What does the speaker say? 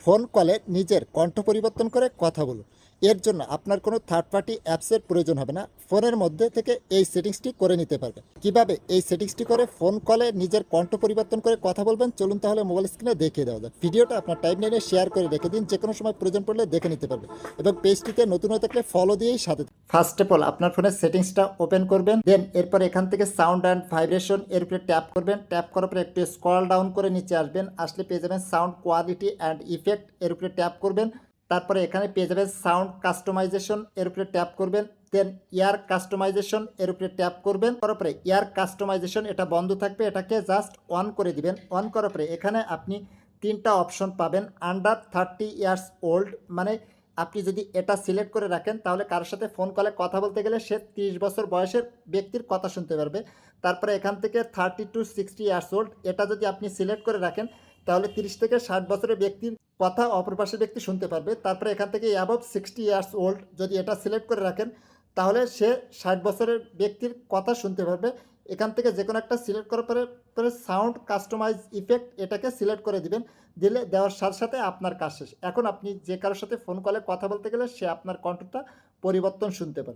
Phone কলে নিজের কণ্ঠ পরিবর্তন করে কথা বলুন। এর জন্য আপনার কোনো থার্ড পার্টি অ্যাপসের প্রয়োজন হবে না। ফোনের মধ্যে থেকে এই সেটিংসটি করে নিতে পারবেন। কিভাবে এই সেটিংসটি করে ফোন কলে নিজের কণ্ঠ পরিবর্তন করে কথা বলবেন, চলুন তাহলে মোবাইল স্ক্রিনে দেখিয়ে দেওয়া যাক। ভিডিওটা আপনার টাইমলাইনে শেয়ার করে রেখে দিন, যে কোনো সময় প্রয়োজন পড়লে দেখে নিতে পারবেন। এবং পেজটিতে নতুন হয়ে থাকলে ফলো দিয়েই সাথে। ফার্স্ট অফ অল আপনার ফোনের সেটিংসটা ওপেন করবেন, দেন এরপর এখান থেকে সাউন্ড অ্যান্ড ভাইব্রেশন এর উপরে ট্যাপ করবেন। ট্যাপ করার পরে একটু স্ক্রল ডাউন করে নিচে আসবেন, আসলে পেয়ে যাবেন সাউন্ড কোয়ালিটি অ্যান্ড ইফেক্ট, এর উপরে ট্যাপ করবেন। তারপরে এখানে পেয়ে যাবেন সাউন্ড কাস্টমাইজেশন, এর উপরে ট্যাপ করবেন। দেন ইয়ার কাস্টমাইজেশন এর উপরে ট্যাপ করবেন। করার পরে ইয়ার কাস্টমাইজেশন এটা বন্ধ থাকবে, এটাকে জাস্ট অন করে দিবেন। অন করার পরে এখানে আপনি তিনটা অপশন পাবেন। আন্ডার 30 ইয়ার্স ওল্ড, মানে আপনি যদি এটা সিলেক্ট করে রাখেন তাহলে কারোর সাথে ফোন কলে কথা বলতে গেলে সে 30 বছর বয়সের ব্যক্তির কথা শুনতে পারবে। তারপরে এখান থেকে 30 to 60 ইয়ার্স ওল্ড, এটা যদি আপনি সিলেক্ট করে রাখেন তাহলে 30 থেকে 60 বছরের ব্যক্তির কথা অপর পাশের ব্যক্তি শুনতে পারবে। তারপরে এখান থেকে অ্যাবভ 60 ইয়ার্স ওল্ড যদি এটা সিলেক্ট করে রাখেন তাহলে সে 60 বছরের ব্যক্তির কথা শুনতে পারবে। এখান থেকে যে কোনো একটা সিলেক্ট করার পরে সাউন্ড কাস্টমাইজ ইফেক্ট এটাকে সিলেক্ট করে দিবেন। দিলে দেওয়ার সাথে সাথে আপনার কাজ শেষ। এখন আপনি যে কারোর সাথে ফোন কলে কথা বলতে গেলে সে আপনার কণ্ঠটা পরিবর্তন শুনতে পারে।